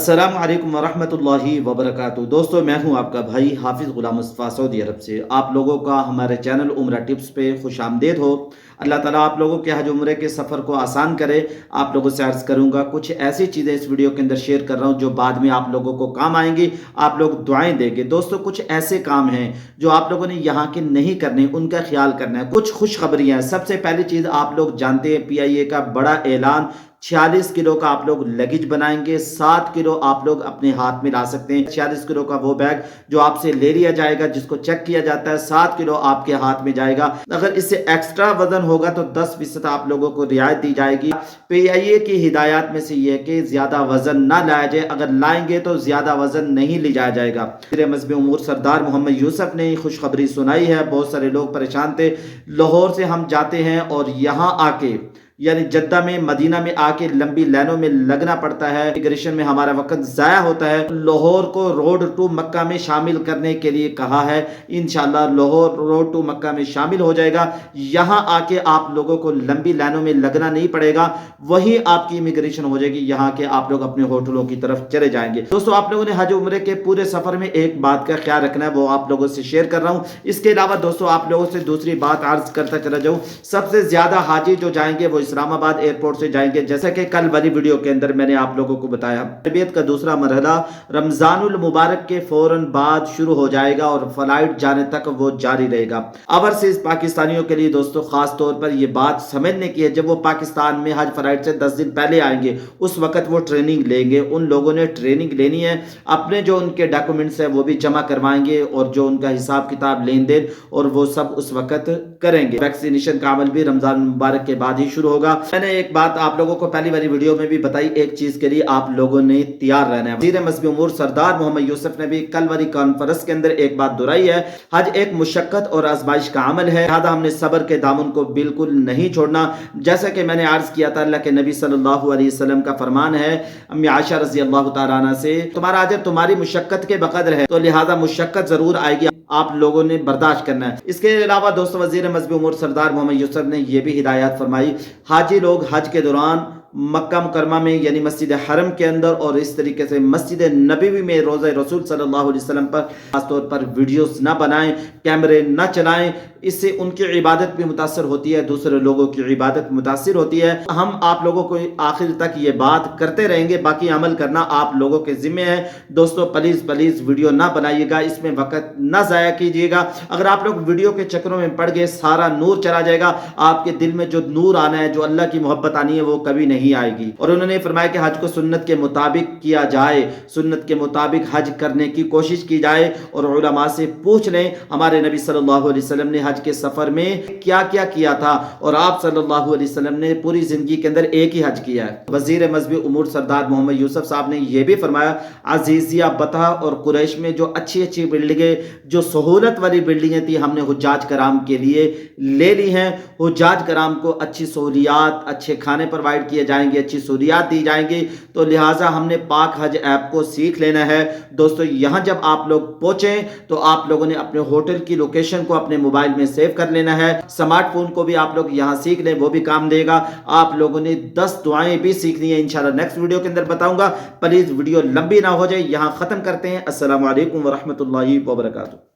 السلام علیکم ورحمۃ اللہ وبرکاتہ۔ دوستو میں ہوں آپ کا بھائی حافظ غلام مصطفیٰ سعودی عرب سے۔ آپ لوگوں کا ہمارے چینل عمرہ ٹپس پہ خوش آمدید ہو۔ اللہ تعالیٰ آپ لوگوں کے حج عمرے کے سفر کو آسان کرے۔ آپ لوگوں سے عرض کروں گا کچھ ایسی چیزیں اس ویڈیو کے اندر شیئر کر رہا ہوں جو بعد میں آپ لوگوں کو کام آئیں گی، آپ لوگ دعائیں دیں گے۔ دوستو کچھ ایسے کام ہیں جو آپ لوگوں نے یہاں کے نہیں کرنے، ان کا خیال کرنا ہے۔ کچھ خوشخبریاں ہیں۔ سب سے پہلی چیز آپ لوگ جانتے ہیں PIA کا بڑا اعلان، 46 کلو کا آپ لوگ لگیج بنائیں گے، 7 کلو آپ لوگ اپنے ہاتھ میں لا سکتے ہیں۔ 46 کلو کا وہ بیگ جو آپ سے لے لیا جائے گا، جس کو چیک کیا جاتا ہے، 7 کلو آپ کے ہاتھ میں جائے گا۔ اگر اس سے ایکسٹرا وزن ہوگا تو 10% آپ لوگوں کو رعایت دی جائے گی۔ PIA کی ہدایات میں سے یہ ہے کہ زیادہ وزن نہ لایا جائے، اگر لائیں گے تو زیادہ وزن نہیں لے جایا جائے گا۔ وزیر مذہبی امور سردار محمد یوسف نے خوشخبری سنائی ہے۔ بہت سارے لوگ پریشان تھے، لاہور سے ہم جاتے ہیں اور یہاں آ کے یعنی جدہ میں، مدینہ میں آ کے لمبی لائنوں میں لگنا پڑتا ہے، امیگریشن میں ہمارا وقت ضائع ہوتا ہے۔ لاہور کو روڈ ٹو مکہ میں شامل کرنے کے لیے کہا ہے۔ انشاءاللہ لاہور روڈ ٹو مکہ میں شامل ہو جائے گا۔ یہاں آ کے آپ لوگوں کو لمبی لائنوں میں لگنا نہیں پڑے گا، وہی آپ کی امیگریشن ہو جائے گی، یہاں کے آپ لوگ اپنے ہوٹلوں کی طرف چلے جائیں گے۔ دوستو آپ لوگوں نے حج عمرے کے پورے سفر میں ایک بات کا خیال رکھنا ہے، وہ آپ لوگوں سے شیئر کر رہا ہوں۔ اس کے علاوہ دوستو آپ لوگوں سے دوسری بات عرض کرتا چلا جاؤں، سب سے زیادہ حاجی جو جائیں گے وہ اسلام آباد ایئرپورٹ سے جائیں گے، جیسا کہ کل والی ویڈیو کے اندر میں نے آپ لوگوں کو بتایا۔ تربیت کا دوسرا مرحلہ رمضان المبارک کے فوراً بعد شروع ہو جائے گا اور فلائٹ جانے تک وہ جاری رہے گا۔ اوورسیز پاکستانیوں کے لیے دوستو خاص طور پر یہ بات سمجھنے کی ہے، جب وہ پاکستان میں حج فلائٹ سے 10 دن پہلے آئیں گے، اس وقت وہ ٹریننگ لیں گے۔ ان لوگوں نے ٹریننگ لینی ہے، اپنے جو ان کے ڈاکومنٹس ہیں وہ بھی جمع کروائیں گے، اور جو ان کا حساب کتاب لین دین اور وہ سب اس وقت کریں گے۔ ویکسینیشن کا عمل بھی رمضان المبارک کے بعد ہی شروع ہوگا۔ میں نے ایک بات آپ لوگوں کو پہلی والی ویڈیو میں بھی بتائی، ایک چیز کے لیے آپ لوگوں نے تیار رہنا ہے۔ وزیر مذہبی امور سردار محمد یوسف نے بھی کل والی کانفرنس کے اندر ایک بات دہرائی ہے، حج ایک مشقت اور آزمائش کا عمل ہے، لہذا ہم نے صبر کے دامن کو بالکل نہیں چھوڑنا۔ جیسا کہ میں نے عرض کیا تھا، اللہ کے نبی صلی اللہ علیہ وسلم کا فرمان ہے امی عائشہ رضی اللہ تعالیٰ عنہ سے، تمہارا اجر تمہاری مشقت کے بقدر ہے، تو لہذا مشقت ضرور آئے گی، آپ لوگوں نے برداشت کرنا ہے۔ اس کے علاوہ دوستو وزیر مذہبی امور سردار محمد یوسف نے یہ بھی ہدایات فرمائی، حاجی لوگ حج کے دوران مکہ مکرمہ میں یعنی مسجد حرم کے اندر اور اس طریقے سے مسجد نبوی میں روضہ رسول صلی اللہ علیہ وسلم پر خاص طور پر ویڈیوز نہ بنائیں، کیمرے نہ چلائیں، اس سے ان کی عبادت بھی متاثر ہوتی ہے، دوسرے لوگوں کی عبادت متاثر ہوتی ہے۔ ہم آپ لوگوں کو آخر تک یہ بات کرتے رہیں گے، باقی عمل کرنا آپ لوگوں کے ذمہ ہے۔ دوستو پلیز ویڈیو نہ بنائیے گا، اس میں وقت نہ ضائع کیجیے گا۔ اگر آپ لوگ ویڈیو کے چکروں میں پڑ گئے، سارا نور چلا جائے گا، آپ کے دل میں جو نور آنا ہے، جو اللہ کی محبت آنی ہے، وہ کبھی نہیں آئے گی۔ اور انہوں نے فرمایا کہ حج کو سنت کے مطابق کیا جائے، سنت کے مطابق حج کرنے کی کوشش کی جائے، اور علماء سے پوچھ لیں ہمارے نبی صلی اللہ علیہ وسلم نے حج کے سفر میں کیا کیا کیا تھا، اور آپ صلی اللہ علیہ وسلم نے پوری زندگی کے اندر ایک ہی حج کیا ہے۔ وزیر مذہبی امور سردار محمد یوسف صاحب نے یہ بھی فرمایا، عزیزیہ بطح اور قریش میں جو اچھی بلڈنگیں، جو سہولت والی بلڈنگیں تھی، ہم نے حجاج کرام کے لیے لے لی ہیں۔ حجاج کرام کو اچھی سہولیات، اچھے کھانے پرووائڈ کیے جائیں گے، اچھی سہولیات دی جائیں گی، تو لہٰذا ہم نے پاک حج ایپ کو سیکھ لینا ہے۔ دوستو یہاں جب آپ لوگ پہنچیں تو آپ لوگوں نے اپنے ہوٹل کی لوکیشن کو اپنے موبائل میں سیو کر لینا ہے، سمارٹ فون کو بھی آپ لوگ یہاں سیکھ لیں، وہ بھی کام دے گا۔ آپ لوگوں نے 10 دعائیں بھی سیکھنی ہے، انشاءاللہ نیکسٹ ویڈیو کے اندر بتاؤں گا۔ پلیز ویڈیو لمبی نہ ہو جائے، یہاں ختم کرتے ہیں۔ السلام علیکم ورحمۃ اللہ وبرکاتہ۔